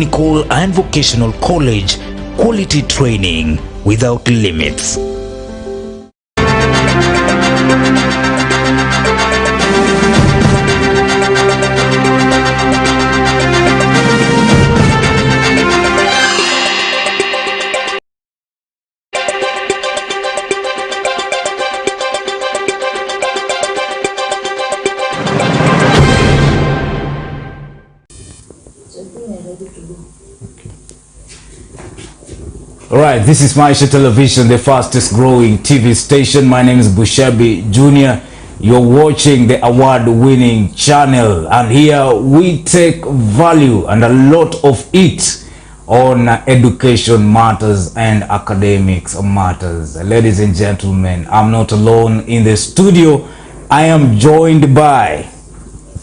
Technical and Vocational College, quality training without limits. Alright, this is Maisha Television, the fastest growing TV station. My name is Bushabi Jr. You're watching the award-winning channel, and here we take value and a lot of it on education matters and academics matters. Ladies and gentlemen, I'm not alone in the studio. I am joined by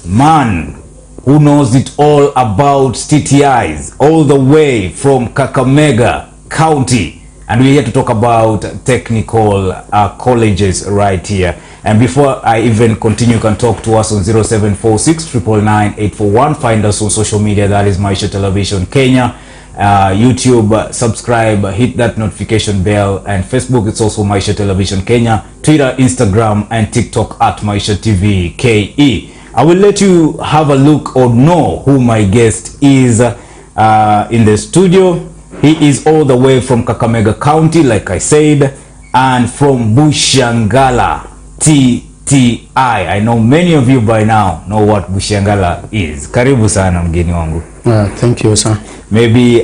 man who knows it all about TTIs, all the way from Kakamega County, and we're here to talk about technical colleges right here. And before I even continue, you can talk to us on 0746 999 841. Find us on social media, that is Maisha Television Kenya, YouTube, subscribe, hit that notification bell, and Facebook, it's also Maisha Television Kenya, Twitter, Instagram, and TikTok at Maisha TV KE. I will let you have a look or know who my guest is in the studio. He is all the way from Kakamega County, like I said, and from Bushiangala, TTI. I know many of you by now know what Bushiangala is. Karibu sana mgeni wangu. Thank you, sir. Maybe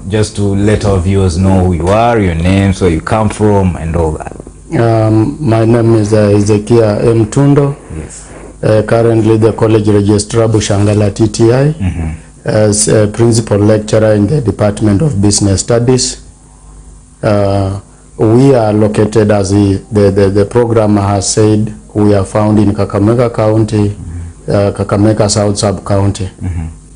just to let our viewers know who you are, your name, where you come from, and all that. My name is Hezekiah Tundo. Yes. Currently the college registrar Bushiangala TTI. As a principal lecturer in the Department of Business Studies. We are located, as the program has said, we are found in Kakamega County, Kakamega South Sub-County.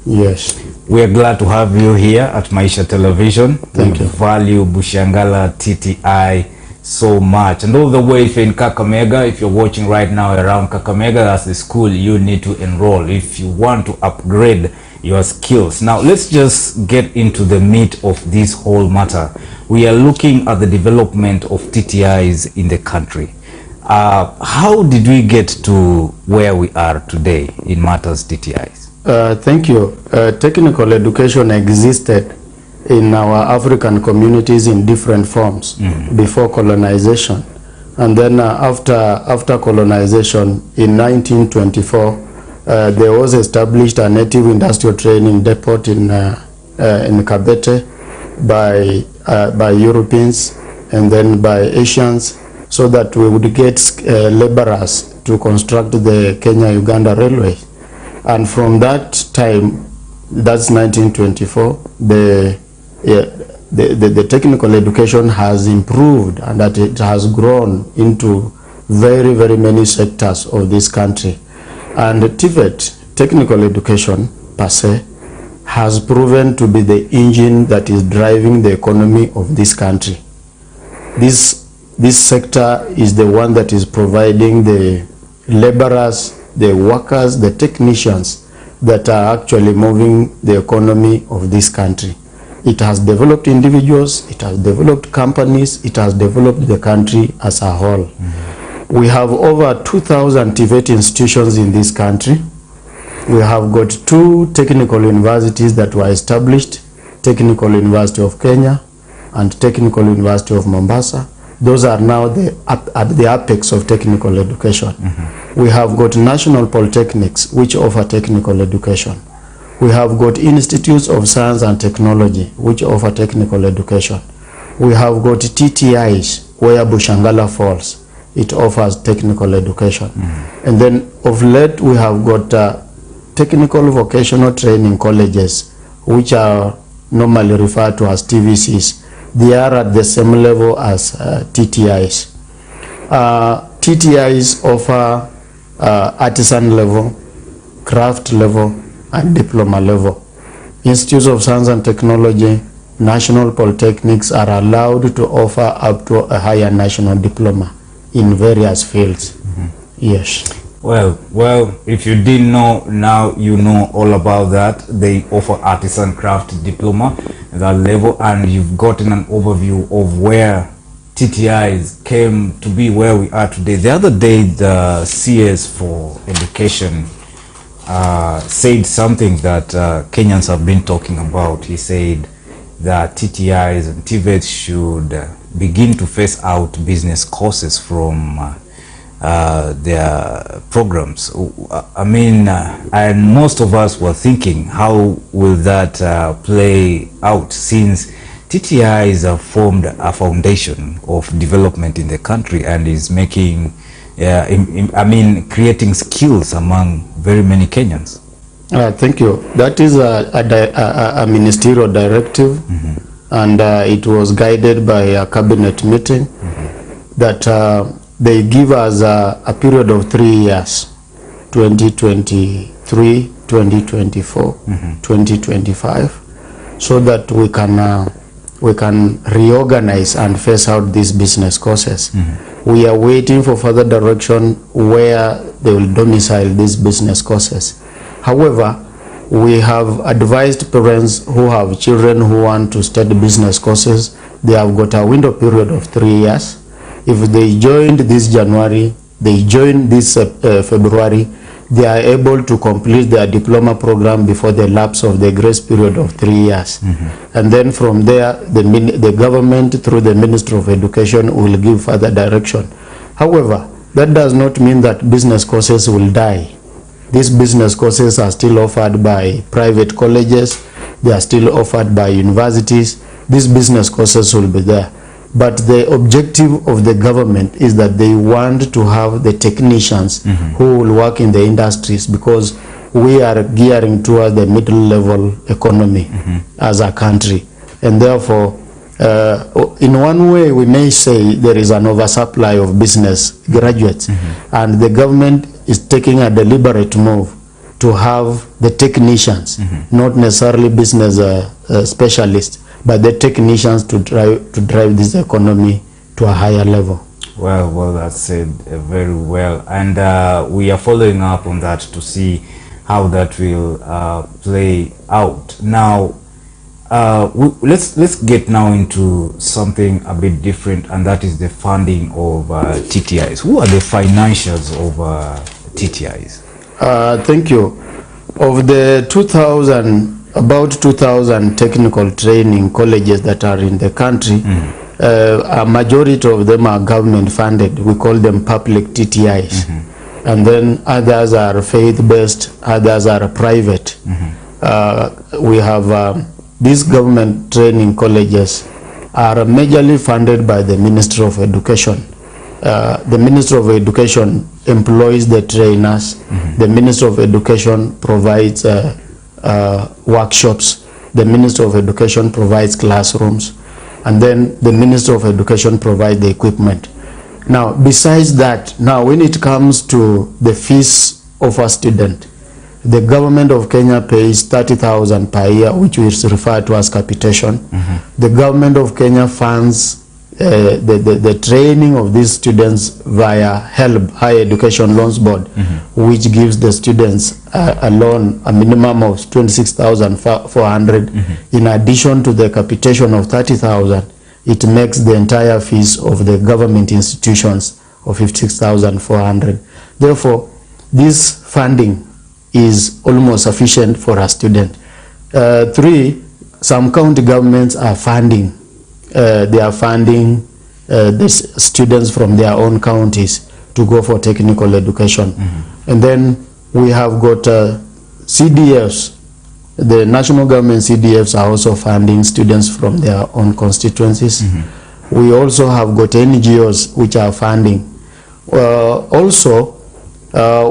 Yes. We are glad to have you here at Maisha Television. Thank you. Value Bushiangala TTI so much. And all the way, if you're in Kakamega, if you're watching right now around Kakamega, that's the school you need to enroll if you want to upgrade your skills. Now let's just get into the meat of this whole matter. We are looking at the development of TTIs in the country. How did we get to where we are today in matters TTIs? Thank you. Technical education existed in our African communities in different forms before colonization, and then after colonization in 1924 there was established a native industrial training depot in Kabete by Europeans and then by Asians, so that we would get laborers to construct the Kenya-Uganda railway. And from that time, that's 1924, the technical education has improved, and that it has grown into very, very many sectors of this country. And TVET, technical education per se, has proven to be the engine that is driving the economy of this country. This sector is the one that is providing the laborers, the workers, the technicians that are actually moving the economy of this country. It has developed individuals, it has developed companies, it has developed the country as a whole. We have over 2,000 TVET institutions in this country. We have got 2 technical universities that were established, Technical University of Kenya and Technical University of Mombasa. Those are now at the apex of technical education. We have got national polytechnics which offer technical education. We have got institutes of science and technology which offer technical education. We have got TTIs where Bushiangala falls. It offers technical education. And then of late we have got technical vocational training colleges, which are normally referred to as TVCs. They are at the same level as TTIs. TTIs offer artisan level, craft level, and diploma level. Institutes of Science and Technology, national polytechnics are allowed to offer up to a higher national diploma in various fields. Yes. Well, if you didn't know, now you know all about that. They offer artisan craft diploma at that level, and you've gotten an overview of where TTIs came to be where we are today. The other day, the CS for Education said something that Kenyans have been talking about. He said that TTIs and TVETs should begin to phase out business courses from their programs. I mean, and most of us were thinking, how will that play out, since TTIs have formed a foundation of development in the country and is making, creating skills among very many Kenyans. Thank you. That is a ministerial directive, and it was guided by a cabinet meeting that they give us a period of 3 years, 2023, 2024, 2025, so that we can reorganize and phase out these business courses. We are waiting for further direction where they will domicile these business courses. However, we have advised parents who have children who want to study business courses. They have got a window period of 3 years. If they joined this January, they joined this February, they are able to complete their diploma program before the lapse of the grace period of 3 years. And then from there, the government through the Ministry of Education will give further direction. However, that does not mean that business courses will die. These business courses are still offered by private colleges, they are still offered by universities. These business courses will be there. But the objective of the government is that they want to have the technicians who will work in the industries, because we are gearing toward the middle level economy as a country. And therefore, in one way, we may say there is an oversupply of business graduates, and the government is taking a deliberate move to have the technicians, not necessarily business specialists, but the technicians to drive this economy to a higher level. Well, that's said very well, and we are following up on that to see how that will play out. Now, let's get now into something a bit different, and that is the funding of TTIs. Who are the financials of TTIs? Thank you. Of the about 2,000 technical training colleges that are in the country, a majority of them are government funded. We call them public TTIs. And then others are faith-based, others are private. We have these government training colleges are majorly funded by the Ministry of Education. The Ministry of Education employs the trainers. The Ministry of Education provides workshops. The Ministry of Education provides classrooms, and then the Ministry of Education provides the equipment. Now, besides that, now when it comes to the fees of a student, the government of Kenya pays 30,000 per year, which is referred to as capitation. The government of Kenya funds the training of these students via HELB, Higher Education Loans Board, which gives the students a loan, a minimum of 26,400. In addition to the capitation of 30,000, it makes the entire fees of the government institutions of 56,400. Therefore, this funding is almost sufficient for a student. Three, some county governments are funding. They are funding these students from their own counties to go for technical education. And then we have got CDFs. The national government CDFs are also funding students from their own constituencies. We also have got NGOs which are funding. Also,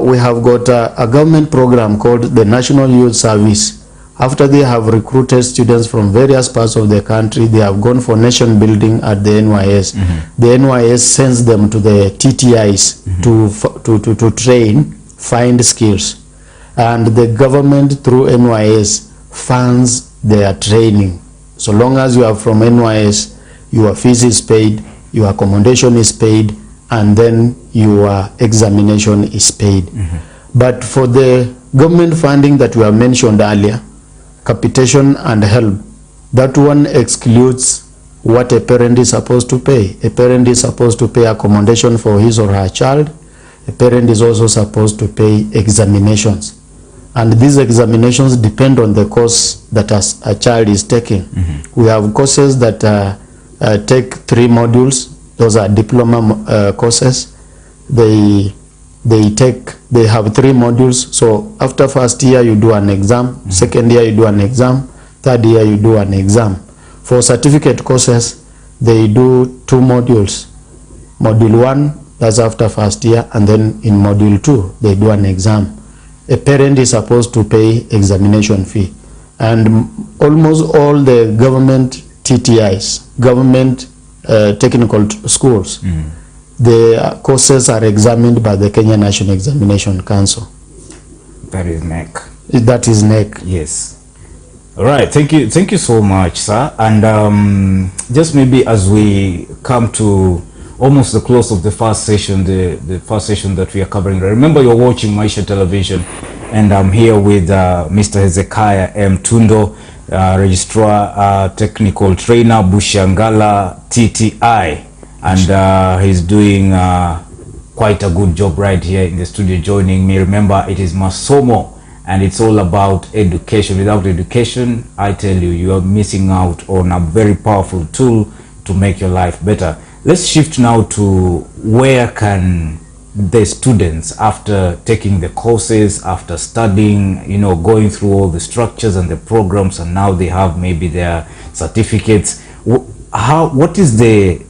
we have got a government program called the National Youth Service. After they have recruited students from various parts of the country, they have gone for nation building at the NYS. The NYS sends them to the TTIs to train, find skills. And the government through NYS funds their training. So long as you are from NYS, your fees is paid, your accommodation is paid, and then your examination is paid. But for the government funding that we have mentioned earlier, capitation and help, that one excludes what a parent is supposed to pay. A parent is supposed to pay accommodation for his or her child. A parent is also supposed to pay examinations. And these examinations depend on the course that a child is taking. We have courses that take 3 modules. Those are diploma courses. They have 3 modules. So after first year you do an exam, second year you do an exam, third year you do an exam. For certificate courses, they do 2 modules. Module 1, that's after first year, and then in module 2 they do an exam. A parent is supposed to pay examination fee, and almost all the government TTIs, government technical schools, the courses are examined by the Kenya National Examination Council. That is NEC. That is NEC. Yes. All right. Thank you so much, sir. And just maybe as we come to almost the close of the first session, the first session that we are covering. Remember, you're watching Maisha Television, and I'm here with Mr. Hezekiah M. Tundo, Registrar, Technical Trainer, Bushiangala, TTI. And he's doing quite a good job right here in the studio joining me. Remember, it is Masomo, and it's all about education. Without education, I tell you, you are missing out on a very powerful tool to make your life better. Let's shift now to where can the students, after taking the courses, after studying, going through all the structures and the programs, and now they have maybe their certificates, what is the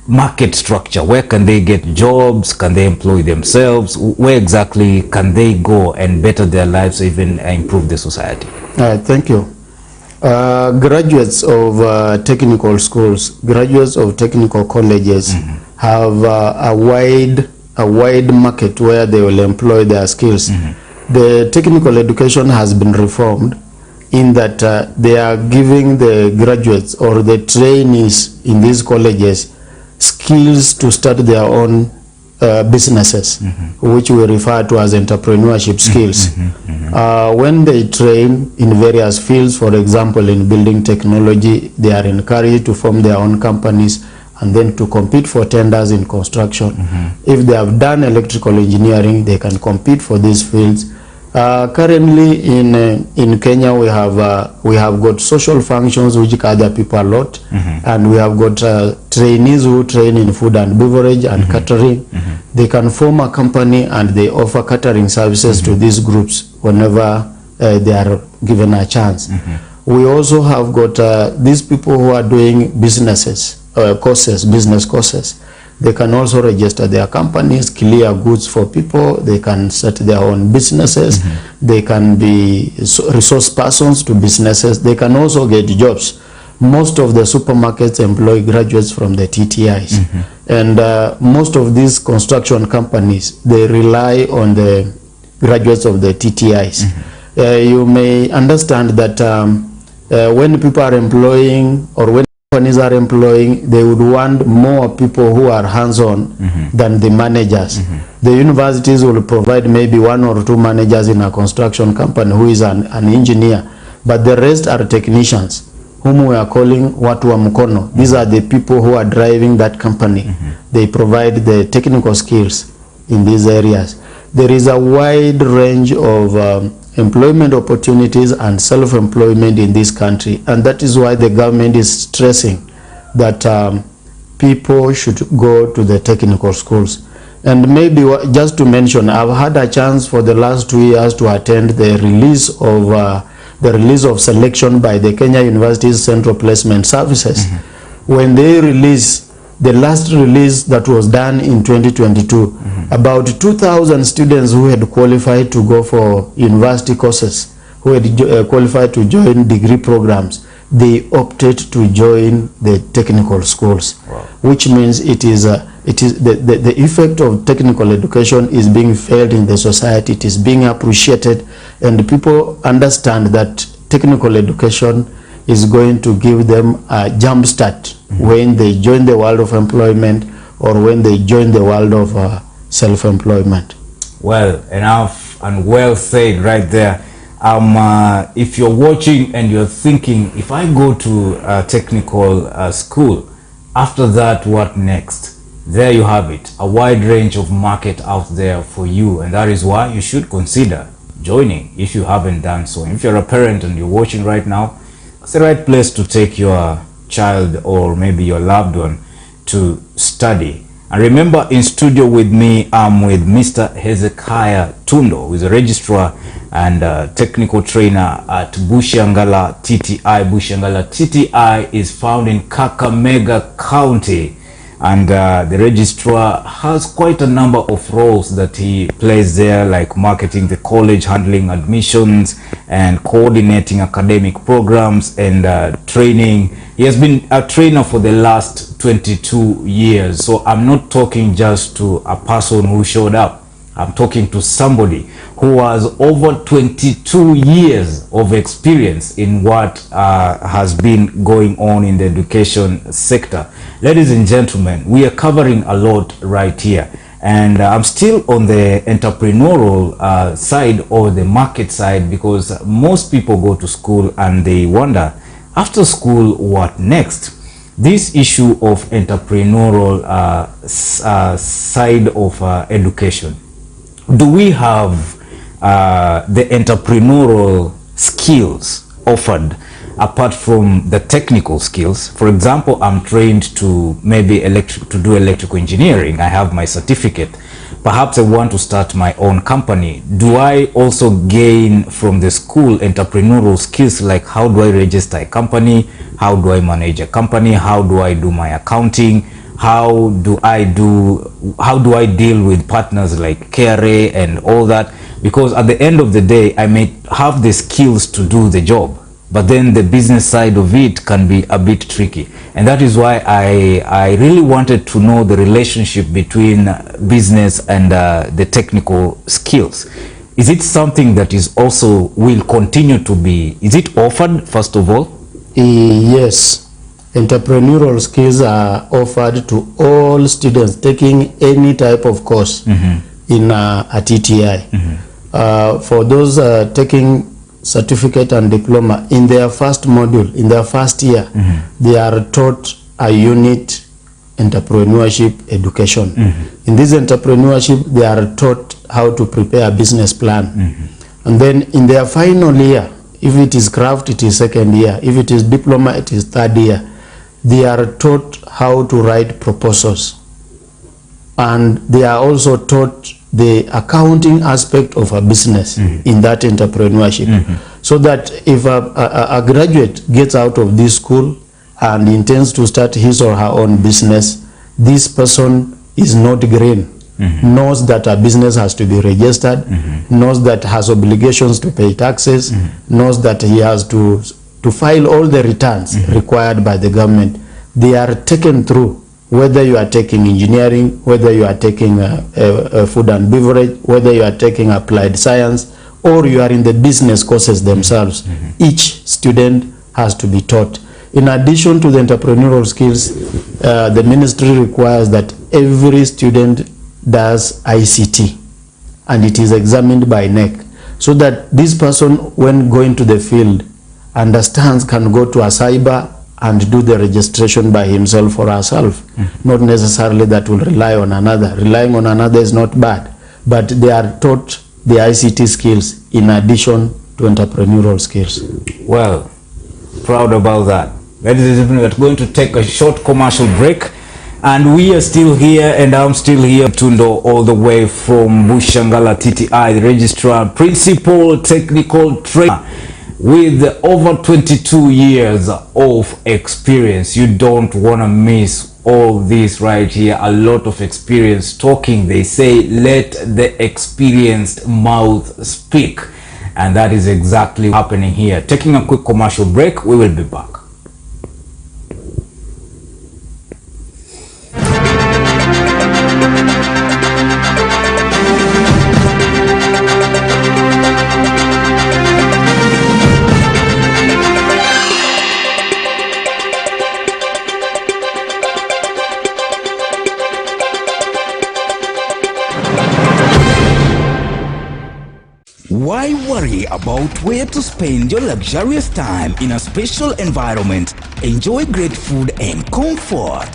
market structure? Where can they get jobs? Can they employ themselves? Where exactly can they go and better their lives, even improve the society? Thank you. Graduates of technical schools, graduates of technical colleges have a wide market where they will employ their skills. The technical education has been reformed in that they are giving the graduates or the trainees in these colleges skills to start their own businesses, which we refer to as entrepreneurship skills. When they train in various fields, for example, in building technology, they are encouraged to form their own companies and then to compete for tenders in construction. If they have done electrical engineering, they can compete for these fields. Currently in Kenya, we have got social functions which gather people a lot, and we have got trainees who train in food and beverage and catering. They can form a company and they offer catering services to these groups whenever they are given a chance. We also have got these people who are doing businesses, business courses. They can also register their companies, clear goods for people. They can set their own businesses. They can be resource persons to businesses. They can also get jobs. Most of the supermarkets employ graduates from the TTIs. And most of these construction companies, they rely on the graduates of the TTIs. You may understand that when people are employing, or when companies are employing, they would want more people who are hands-on than the managers. The universities will provide maybe 1 or 2 managers in a construction company who is an engineer, but the rest are technicians, whom we are calling watu wa mkono. These are the people who are driving that company. They provide the technical skills in these areas. There is a wide range of employment opportunities and self-employment in this country, and that is why the government is stressing that people should go to the technical schools. And maybe just to mention, I've had a chance for the last 2 years to attend the release of selection by the Kenya University's Central Placement Services. When they release the last release that was done in 2022, about 2,000 students who had qualified to go for university courses, who had qualified to join degree programs, they opted to join the technical schools. Which means the effect of technical education is being felt in the society. It is being appreciated, and people understand that technical education is going to give them a jump start when they join the world of employment, or when they join the world of self-employment. Well, enough and well said right there. If you're watching and you're thinking, if I go to a technical school, after that, what next? There you have it, a wide range of market out there for you, and that is why you should consider joining if you haven't done so. If you're a parent and you're watching right now, it's the right place to take your child or maybe your loved one to study. And remember, in studio with me, I'm with Mr. Hezekiah Tundo, who is a registrar and technical trainer at Bushiangala TTI. Bushiangala TTI is found in Kakamega County, and the registrar has quite a number of roles that he plays there, like marketing the college, handling admissions, and coordinating academic programs and training. He has been a trainer for the last 22 years. So I'm not talking just to a person who showed up. I'm talking to somebody who has over 22 years of experience in what has been going on in the education sector. Ladies and gentlemen, we are covering a lot right here. And I'm still on the entrepreneurial side or the market side, because most people go to school and they wonder, after school, what next? This issue of entrepreneurial side of education. Do we have the entrepreneurial skills offered apart from the technical skills? For example, I'm trained to maybe do electrical engineering. I have my certificate. Perhaps I want to start my own company. Do I also gain from the school entrepreneurial skills, like how do I register a company? How do I manage a company? How do I do my accounting? How do I deal with partners like KRA and all that? Because at the end of the day, I may have the skills to do the job, but then the business side of it can be a bit tricky. And that is why I really wanted to know the relationship between business and the technical skills. Is it something that is also will continue to be, is it offered first of all? Yes, entrepreneurial skills are offered to all students taking any type of course in a TTI. For those taking certificate and diploma, in their first module, in their first year, they are taught a unit entrepreneurship education. In this entrepreneurship, they are taught how to prepare a business plan. And then in their final year, if it is craft, it is second year. If it is diploma, it is third year. They are taught how to write proposals. And they are also taught the accounting aspect of a business in that entrepreneurship. So that if a graduate gets out of this school and intends to start his or her own business, this person is not green, knows that a business has to be registered, knows that has obligations to pay taxes, knows that he has to file all the returns required by the government. They are taken through, whether you are taking engineering, whether you are taking food and beverage, whether you are taking applied science, or you are in the business courses themselves. Each student has to be taught. In addition to the entrepreneurial skills, the ministry requires that every student does ICT, and it is examined by NEC, so that this person, when going to the field, understands, can go to a cyber and do the registration by himself or herself. Not necessarily that will rely on another. Relying on another is not bad, but they are taught the ICT skills in addition to entrepreneurial skills. Well, proud about that. Ladies and gentlemen, we're going to take a short commercial break, and we are still here, and I'm still here, Tundo, all the way from Bushiangala TTI, the registrar, principal technical trainer with over 22 years of experience. You don't want to miss all this right here. A lot of experience talking. They say, let the experienced mouth speak. And that is exactly happening here. Taking a quick commercial break, we will be back. Why worry about where to spend your luxurious time in a special environment? Enjoy great food and comfort.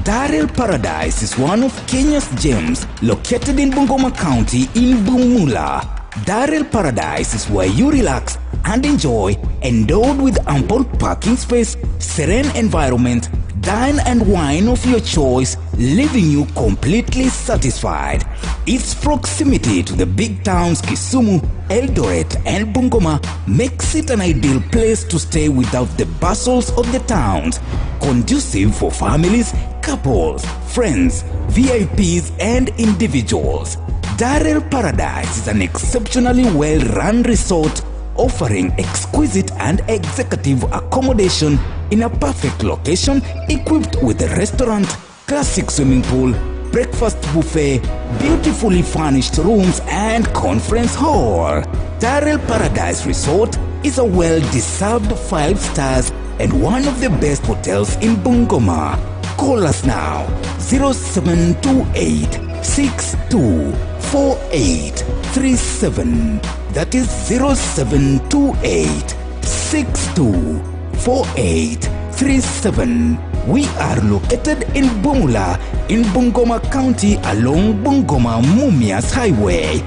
Darel Paradise is one of Kenya's gems located in Bungoma County in Bumula. Darel Paradise is where you relax and enjoy, endowed with ample parking space, serene environment, dine and wine of your choice, leaving you completely satisfied. Its proximity to the big towns Kisumu, Eldoret and Bungoma makes it an ideal place to stay without the bustles of the towns, conducive for families, couples, friends, VIPs and individuals. Darel Paradise is an exceptionally well-run resort offering exquisite and executive accommodation in a perfect location, equipped with a restaurant, classic swimming pool, breakfast buffet, beautifully furnished rooms and conference hall. Darel Paradise Resort is a well-deserved 5 stars and one of the best hotels in Bungoma. Call us now 0728 624837. That is 0728 624837. We are located in Bumula in Bungoma County along Bungoma Mumias Highway.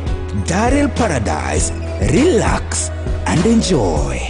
Darel Paradise. Relax and enjoy.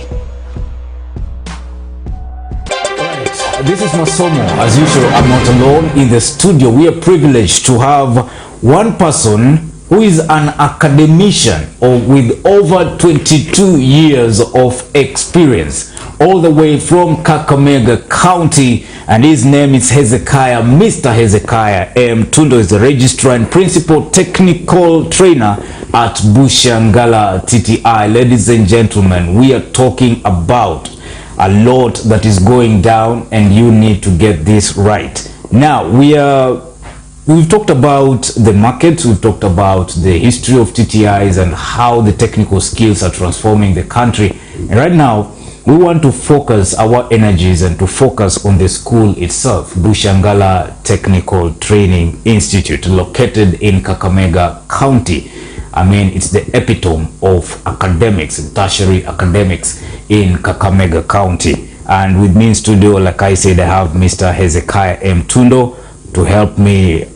This is Masomo. As usual, I'm not alone in the studio. We are privileged to have one person who is an academician with over 22 years of experience, all the way from Kakamega County, and his name is Hezekiah. Mr. Hezekiah Tundo is the registrar and principal technical trainer at Bushiangala TTI. Ladies and gentlemen, we are talking about a lot that is going down and you need to get this right. Now, we've talked about the market, we've talked about the history of TTIs and how the technical skills are transforming the country. And right now, we want to focus our energies and to focus on the school itself, Bushiangala Technical Training Institute, located in Kakamega County. I mean, it's the epitome of academics, tertiary academics in Kakamega County. And with me in studio, like I said, I have Mr. Hezekiah Tundo to help me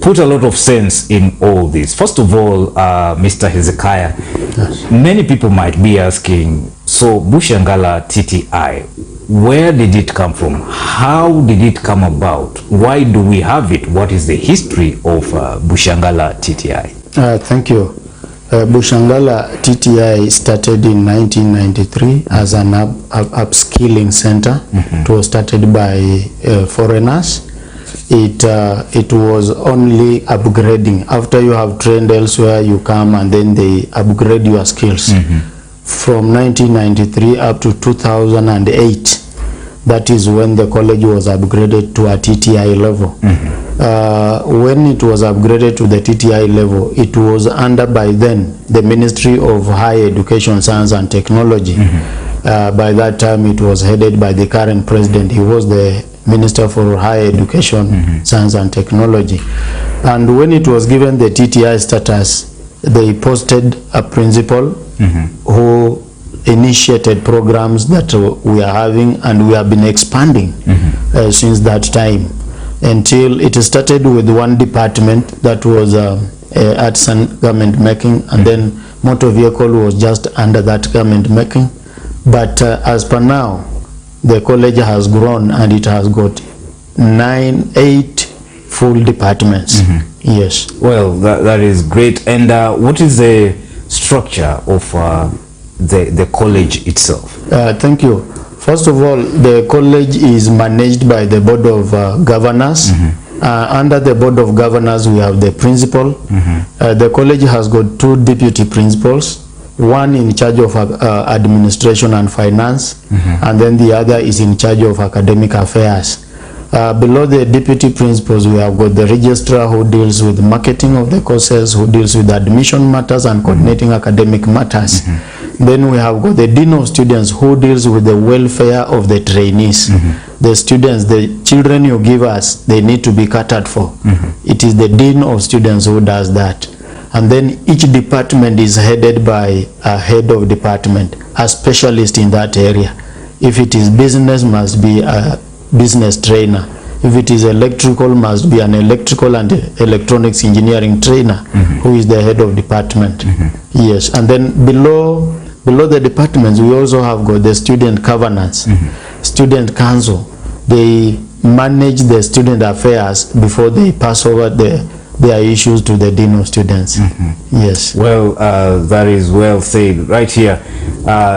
put a lot of sense in all this. First of all, Mr. Hezekiah, yes, many people might be asking, so Bushiangala TTI, where did it come from? How did it come about? Why do we have it? What is the history of Bushiangala TTI? Thank you. Bushiangala TTI started in 1993 as an upskilling center. It was started by foreigners. It was only upgrading. After you have trained elsewhere, you come and then they upgrade your skills. From 1993 up to 2008, that is when the college was upgraded to a TTI level. When it was upgraded to the TTI level, it was under, by then, the Ministry of Higher Education, Science and Technology. By that time, it was headed by the current president. He was the Minister for Higher Education, Science and Technology. And when it was given the TTI status, they posted a principal who initiated programs that we are having, and we have been expanding since that time, until it started with one department that was arts and garment making, and then motor vehicle was just under that garment making. But as per now, the college has grown and it has got 8 full departments. Yes. Well, that is great. And what is the structure of the college itself? Thank you. First of all, the college is managed by the Board of Governors. Under the Board of Governors, we have the principal. The college has got 2 deputy principals, one in charge of administration and finance, and then the other is in charge of academic affairs. Below the deputy principals, we have got the registrar who deals with marketing of the courses, who deals with admission matters and coordinating academic matters. Then we have got the dean of students who deals with the welfare of the trainees. The students, the children you give us, they need to be catered for. It is the dean of students who does that. And then each department is headed by a head of department, a specialist in that area. If it is business, must be a business trainer. If it is electrical, must be an electrical and electronics engineering trainer, who is the head of department. Yes, and then below the departments, we also have got the student governance, student council. They manage the student affairs before they pass over their issues to the dean of students. Yes. Well, that is well said right here.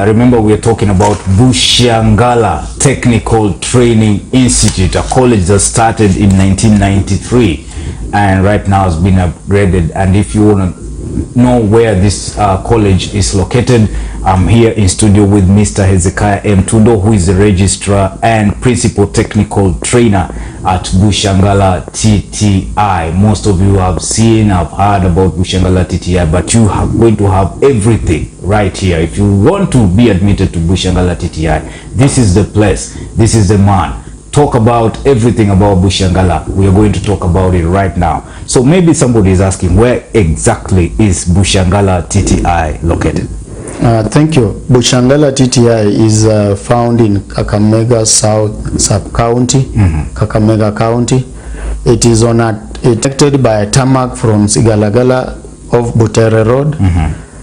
Remember, we are talking about Bushiangala Technical Training Institute, a college that started in 1993 and right now has been upgraded. And if you want to know where this college is located, I'm here in studio with Mr. Hezekiah M. Tundo, who is the registrar and principal technical trainer at Bushiangala TTI. Most of you have seen, have heard about Bushiangala TTI, but you are going to have everything right here. If you want to be admitted to Bushiangala TTI, this is the place, this is the man. Talk about everything about Bushiangala. We are going to talk about it right now. So maybe somebody is asking, where exactly is Bushiangala TTI located? Thank you. Bushiangala TTI is found in Kakamega South Sub-County, Kakamega County. It is connected by a tarmac from Sigalagala of Butere Road,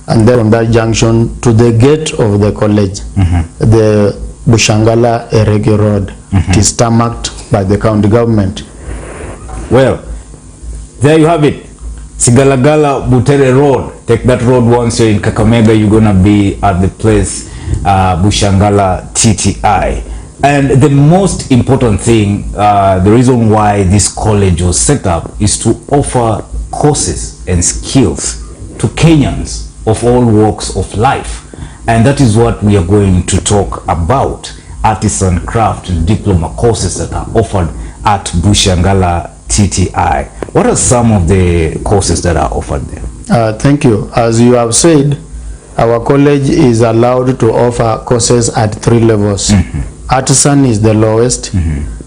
and then from that junction to the gate of the college, the Bushiangala Erege Road. It is tarmacked by the county government. Well, there you have it. Sigalagala Butere Road. Take that road once you're in Kakamega, you're gonna be at the place Bushiangala TTI. And the most important thing, the reason why this college was set up is to offer courses and skills to Kenyans of all walks of life. And that is what we are going to talk about. Artisan craft and diploma courses that are offered at Bushiangala TTI. What are some of the courses that are offered there? Thank you. As you have said, our college is allowed to offer courses at 3 levels. Artisan is the lowest,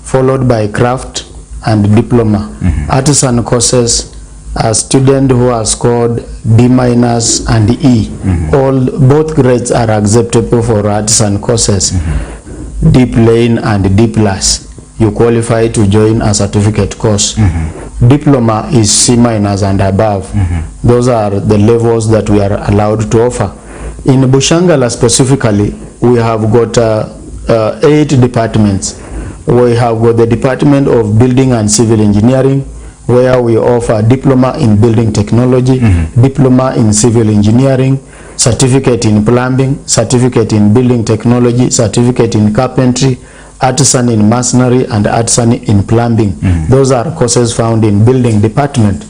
followed by craft and diploma. Artisan courses, a student who has scored D- and E. Both grades are acceptable for artisan courses. D plain and D+. You qualify to join a certificate course. Diploma is C- and above. Those are the levels that we are allowed to offer. In Bushiangala specifically, we have got 8 departments. We have got the Department of Building and Civil Engineering, where we offer diploma in building technology, diploma in civil engineering, certificate in plumbing, certificate in building technology, certificate in carpentry, artisan in masonry, and artisan in plumbing. Those are courses found in building department.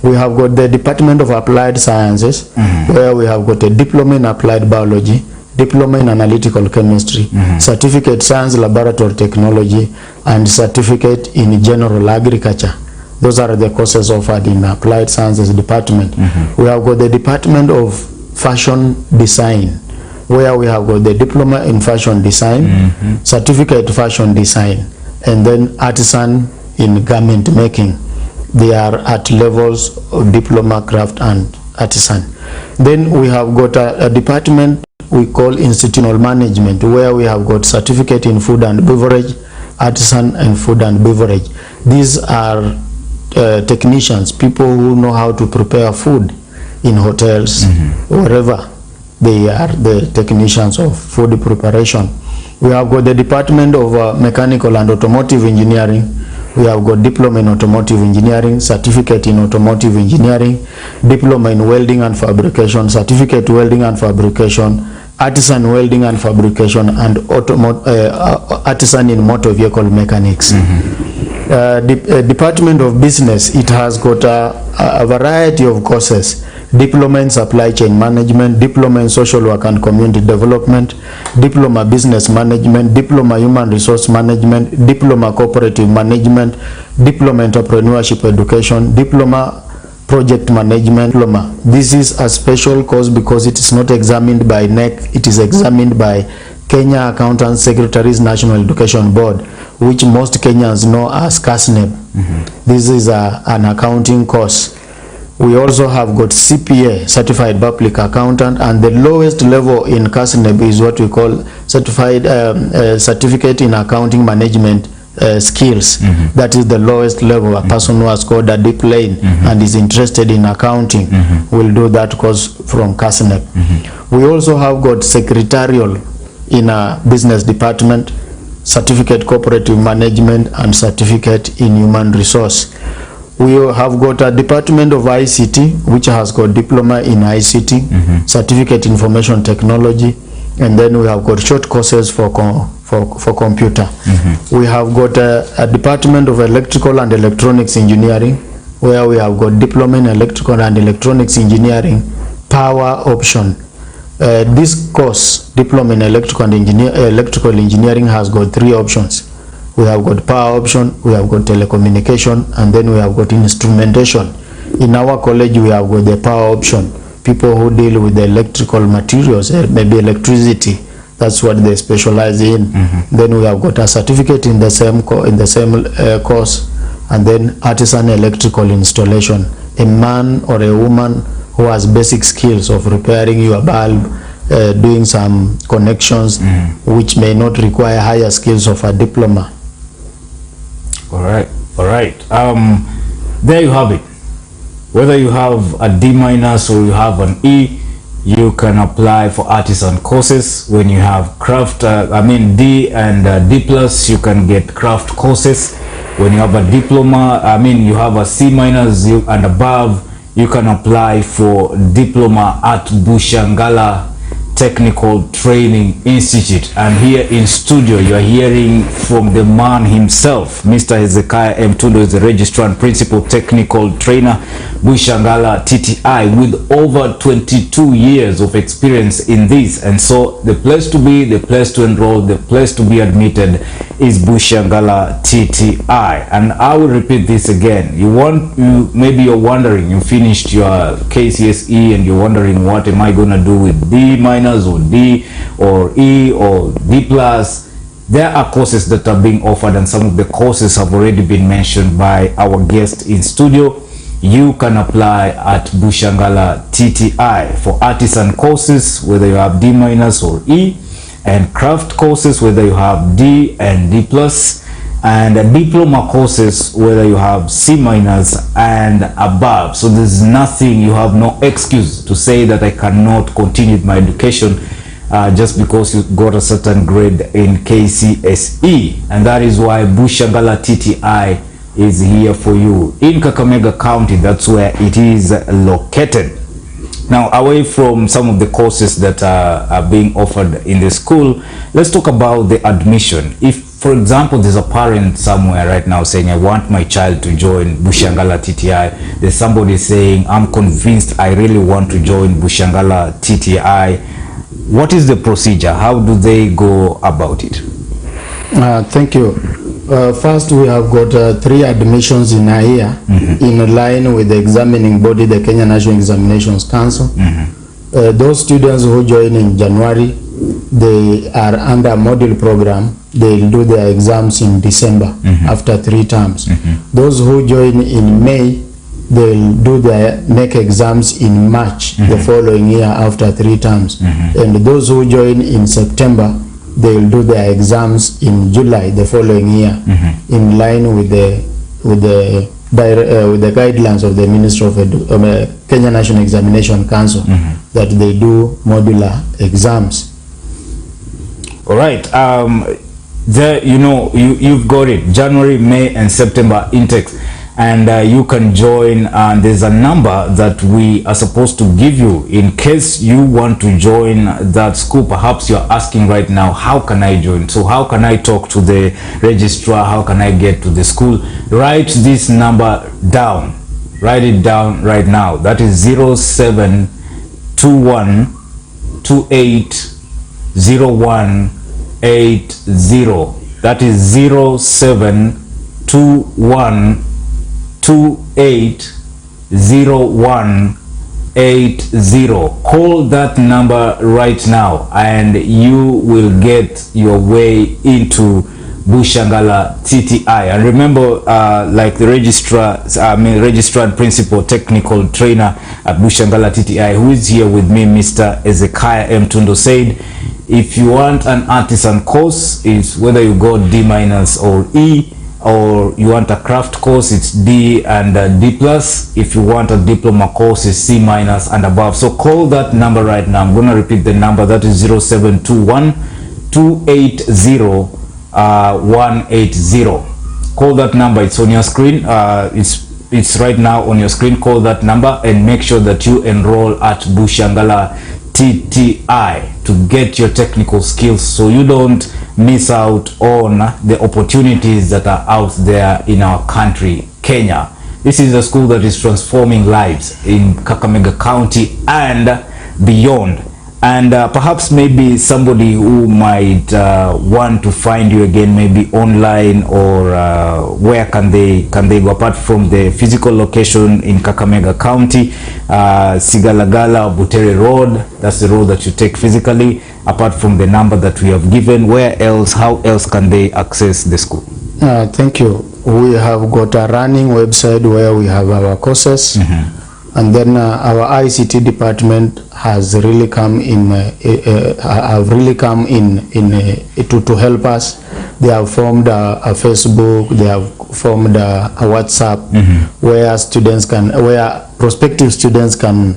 We have got the Department of Applied Sciences, where we have got a diploma in applied biology, diploma in analytical chemistry, certificate science laboratory technology, and certificate in general agriculture. Those are the courses offered in applied sciences department. We have got the Department of Fashion Design, where we have got the diploma in fashion design, certificate fashion design, and then artisan in garment making. They are at levels of diploma, craft, and artisan. Then we have got a department we call institutional management, where we have got certificate in food and beverage, artisan and food and beverage. These are technicians, people who know how to prepare food in hotels, wherever. They are the technicians of food preparation. We have got the Department of Mechanical and Automotive Engineering. We have got diploma in automotive engineering, certificate in automotive engineering, diploma in welding and fabrication, certificate welding and fabrication, artisan welding and fabrication, and artisan in motor vehicle mechanics. Department of Business, it has got a variety of courses. Diploma in supply chain management, diploma in social work and community development, diploma business management, diploma human resource management, diploma cooperative management, diploma entrepreneurship education, diploma project management, diploma. This is a special course because it is not examined by NEC, it is examined by Kenya Accountant Secretary's National Education Board, which most Kenyans know as KASNEB. This is an accounting course. We also have got CPA, Certified Public Accountant, and the lowest level in CASNEB is what we call Certified Certificate in Accounting Management Skills. That is the lowest level. A person who has scored a deep lane and is interested in accounting will do that course from CASNEB. We also have got Secretarial in a Business Department, Certificate Cooperative Management, and Certificate in Human Resource. We have got a Department of ICT, which has got Diploma in ICT, Certificate Information Technology, and then we have got short courses for computer. We have got a Department of Electrical and Electronics Engineering, where we have got Diploma in Electrical and Electronics Engineering, Power Option. This course, Diploma in Electrical Engineering, has got 3 options. We have got power option, we have got telecommunication, and then we have got instrumentation. In our college, we have got the power option. People who deal with the electrical materials, maybe electricity, that's what they specialize in. Then we have got a certificate in the same course, and then artisan electrical installation. A man or a woman who has basic skills of repairing your bulb, doing some connections, which may not require higher skills of a diploma. All right. There you have it. Whether you have a D- or you have an E, you can apply for artisan courses. When you have craft, D and D+, you can get craft courses. When you have a diploma, you have a C- and above, you can apply for diploma at Bushiangala Technical Training Institute. And here in studio, you are hearing from the man himself. Mr. Hezekiah M. Tundo is the registrar and principal technical trainer, Bushiangala TTI, with over 22 years of experience in this. And so the place to be, the place to enroll, the place to be admitted is Bushiangala TTI. And I will repeat this again. Maybe you're wondering, you finished your KCSE and you're wondering, what am I going to do with D- or D or E or D+. There are courses that are being offered, and some of the courses have already been mentioned by our guest in studio. You can apply at Bushiangala TTI for artisan courses, whether you have D- or E, and craft courses, whether you have D and D+, and diploma courses, whether you have C- and above. So there's nothing, you have no excuse to say that I cannot continue my education just because you got a certain grade in KCSE. And that is why Bushiangala TTI is here for you in Kakamega County. That's where it is located. Now, away from some of the courses that are being offered in the school, let's talk about the admission. If, for example, there's a parent somewhere right now saying, I want my child to join Bushiangala TTI. There's somebody saying, I'm convinced I really want to join Bushiangala TTI. What is the procedure? How do they go about it? Thank you. First, we have got 3 admissions in a year, in line with the examining body, the Kenya National Examinations Council. Those students who join in January, they are under a module program. They'll do their exams in December after 3 terms. Those who join in May, they'll do their NEC exams in March the following year after 3 terms. And those who join in September, they will do their exams in July the following year, in line with the guidelines of the Ministry of Kenya National Examination Council, that they do modular exams. All right. There, you've got it. January, May, and September intakes. And you can join, there's a number that we are supposed to give you in case you want to join that school. Perhaps you're asking right now, how can I join? So how can I talk to the registrar? How can I get to the school? Write this number down. Write it down right now. That is 0721 280180. That is 0721 280180. Call that number right now and you will get your way into Bushiangala TTI. And remember, like the registrar and principal technical trainer at Bushiangala TTI, who is here with me, Mr. Hezekiah M. Tundo, said, if you want an artisan course, it's whether you go D- or E, or you want a craft course, it's D and D+. If you want a diploma course, it's C- and above. So call that number right now. I'm going to repeat the number. That is 0721 280 180. Call that number. It's on your screen. It's right now on your screen. Call that number and make sure that you enroll at Bushiangala TTI to get your technical skills, so you don't miss out on the opportunities that are out there in our country, Kenya. This is a school that is transforming lives in Kakamega County and beyond. And perhaps maybe somebody who might want to find you again, maybe online, or where can they go apart from the physical location in Kakamega County, Sigalagala, Butere Road? That's the road that you take physically. Apart from the number that we have given, where else, how else can they access the school? Thank you. We have got a running website where we have our courses. And then our ICT department has really come in, to help us. They have formed a Facebook. They have formed a WhatsApp where prospective students can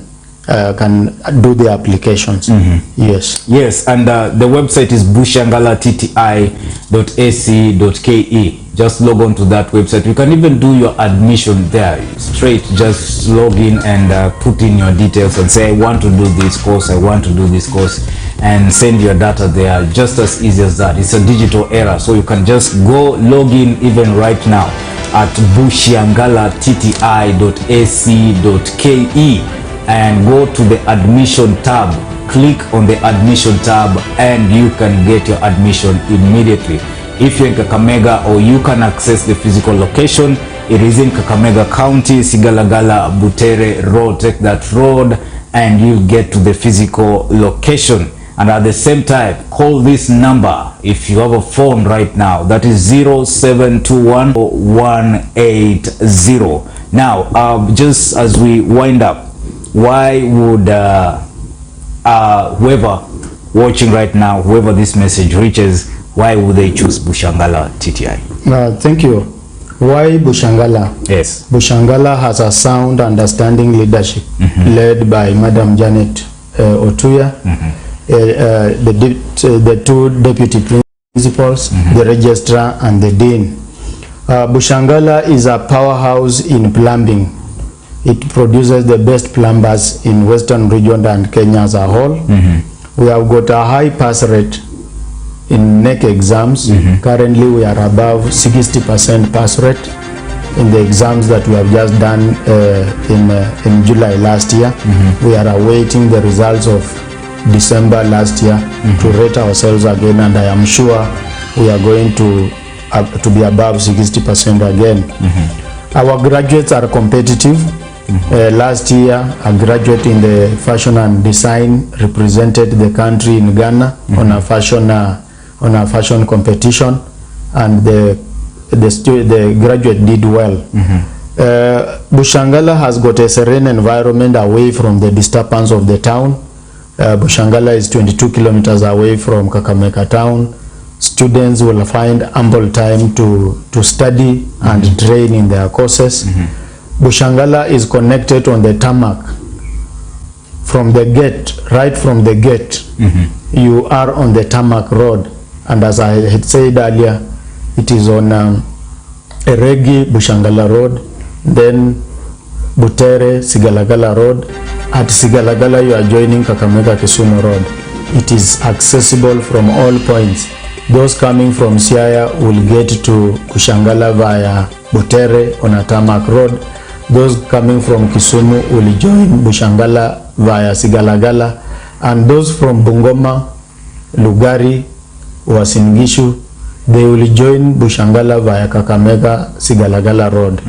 do the applications. Yes. Yes, and the website is bushiangala.tti.ac.ke. Just log on to that website. You can even do your admission there straight. Just log in and put in your details and say, I want to do this course, I want to do this course, and send your data there. Just as easy as that. It's a digital era, so you can just go log in even right now at bushiangala.tti.ac.ke and go to the admission tab. Click on the admission tab and you can get your admission immediately. If you're in Kakamega, or you can access the physical location, it is in Kakamega County, Sigalagala, Butere Road. Take that road and you get to the physical location. And at the same time, call this number if you have a phone right now. That is 0721 180. Now, just as we wind up, why would whoever watching right now, whoever this message reaches, why would they choose Bushiangala TTI? Thank you. Why Bushiangala? Yes. Bushiangala has a sound understanding leadership led by Madam Janet Otuya, the two deputy principals, the registrar and the dean. Bushiangala is a powerhouse in plumbing. It produces the best plumbers in Western region and Kenya as a whole. We have got a high pass rate in NEC exams. Currently we are above 60% pass rate in the exams that we have just done in July last year. We are awaiting the results of December last year to rate ourselves again, and I am sure we are going to be above 60% again. Our graduates are competitive. Last year, a graduate in the fashion and design represented the country in Ghana on a fashion competition, and the graduate did well. Bushiangala has got a serene environment away from the disturbance of the town. Bushiangala is 22 kilometers away from Kakamega town. Students will find ample time to study and train in their courses. Bushiangala is connected on the tarmac from the gate, right from the gate. You are on the tarmac road, and as I had said earlier, it is on Eregi Bushiangala road, then Butere Sigalagala road. At Sigalagala you are joining Kakamega Kisumu road. It is accessible from all points. Those coming from Siaya will get to Bushiangala via Butere on a tarmac road. Those coming from Kisumu will join Bushiangala via Sigalagala, and those from Bungoma, Lugari, Uasin Gishu, they will join Bushiangala via Kakamega Sigalagala road.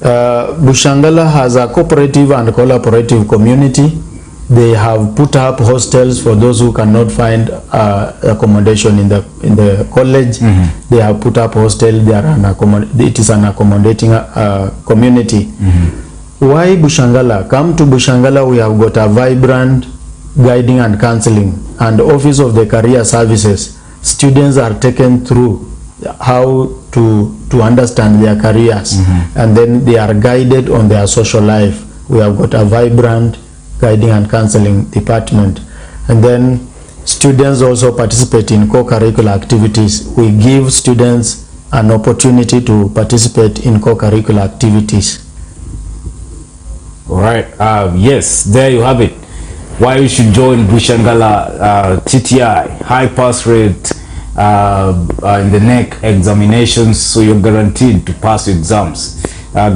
Bushiangala has a cooperative and collaborative community. They have put up hostels for those who cannot find accommodation in the college. They have put up hostel. It is an accommodating community. Why Bushiangala? Come to Bushiangala, we have got a vibrant guiding and counseling and Office of the Career Services. Students are taken through how to understand their careers, and then they are guided on their social life. We have got a vibrant guiding and counseling department, and then students also participate in co-curricular activities. We give students an opportunity to participate in co-curricular activities. All right. Yes, there you have it. Why you should join Bushiangala TTI, high pass rate in the NEC examinations, so you're guaranteed to pass exams.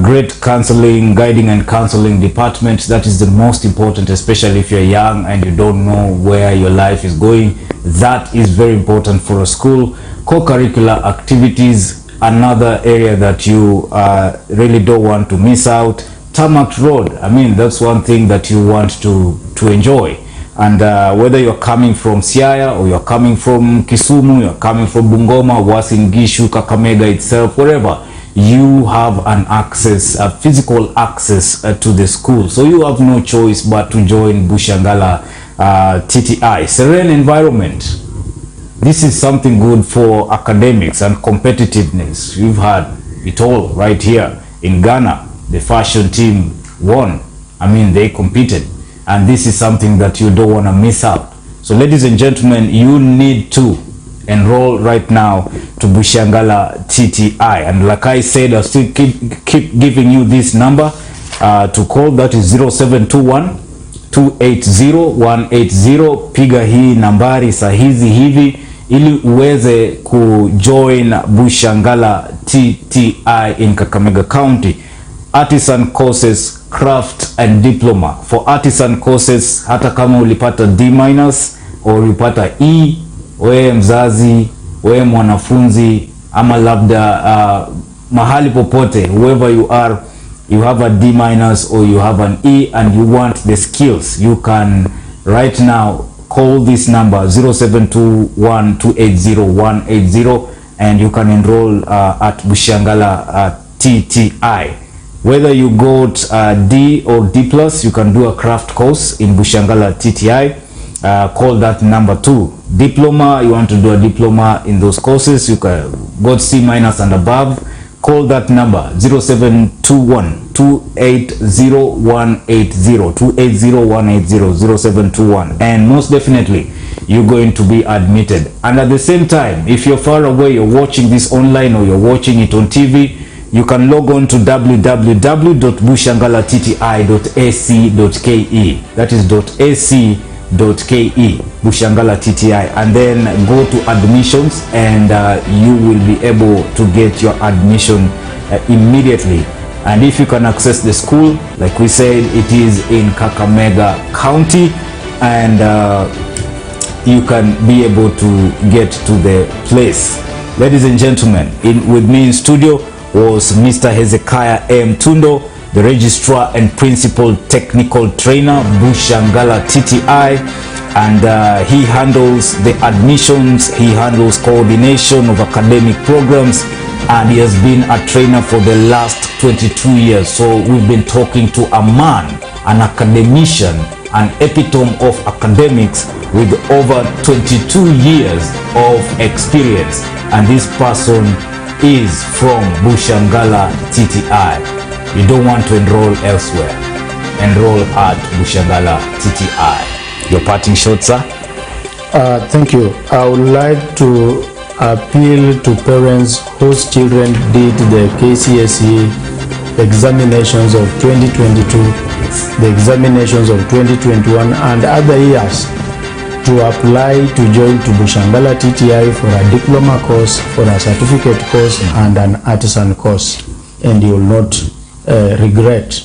Great counseling, guiding and counseling department. That is the most important, especially if you're young and you don't know where your life is going. That is very important for a school. Co-curricular activities, another area that you really don't want to miss out. Tarmac road, I mean, that's one thing that you want to enjoy. And whether you're coming from Siaya or you're coming from Kisumu, you're coming from Bungoma, Uasin Gishu, Kakamega itself, wherever, you have an access, a physical access to the school. So you have no choice but to join Bushiangala TTI. Serene environment. This is something good for academics and competitiveness. You've had it all right here in Ghana. The fashion team won. I mean, they competed. And this is something that you don't want to miss out. So ladies and gentlemen, you need to enroll right now to Bushiangala TTI. And like I said, I'll still keep giving you this number to call. That is 0721 280 Piga hii nambari sahizi hivi ili uweze kujoin Bushiangala TTI in Kakamega County. Artisan courses, craft and diploma. For artisan courses, hata kama ulipata D- or ulipata E, wewe mzazi, wewe mwanafunzi, ama labda mahali popote, whoever you are, you have a D- or you have an E and you want the skills, you can right now call this number 0721 280 180 and you can enroll at Bushiangala TTI. Whether you got D or D+, you can do a craft course in Bushiangala TTI. Call that number 2. Diploma, you want to do a diploma in those courses, you can got C- and above. Call that number 0721 280 180 280 180 0721, and most definitely you're going to be admitted. And at the same time, if you're far away, you're watching this online or you're watching it on TV, you can log on to www.bushiangalatti.ac.ke. That is .ac.ke, Bushiangala TTI, and then go to admissions, and you will be able to get your admission immediately. And if you can access the school, like we said, it is in Kakamega County, and you can be able to get to the place. Ladies and gentlemen, with me in studio was Mr. Hezekiah M. Tundo, the registrar and principal technical trainer, Bushiangala TTI, and he handles the admissions, he handles coordination of academic programs, and he has been a trainer for the last 22 years. So we've been talking to a man, an academician, an epitome of academics with over 22 years of experience, and this person is from Bushiangala TTI. You don't want to enroll elsewhere. Enroll at Bushiangala TTI. Your parting shot, sir? Thank you. I would like to appeal to parents whose children did the KCSE examinations of 2022, the examinations of 2021 and other years, to apply to join to Bushiangala TTI for a diploma course, for a certificate course and an artisan course, and you will not regret.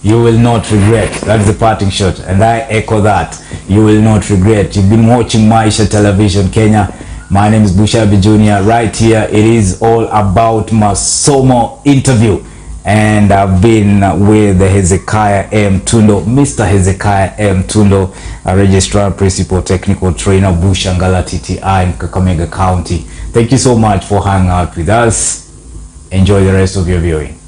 You will not regret. That's the parting shot, and I echo that. You will not regret. You've been watching Maisha Television Kenya. My name is Bushabi Jr. Right here, it is all about Masomo interview. And I've been with Hezekiah M. Tundo, Mr. Hezekiah M. Tundo, a registrar, principal, technical trainer, Bushiangala TTI in Kakamega County. Thank you so much for hanging out with us. Enjoy the rest of your viewing.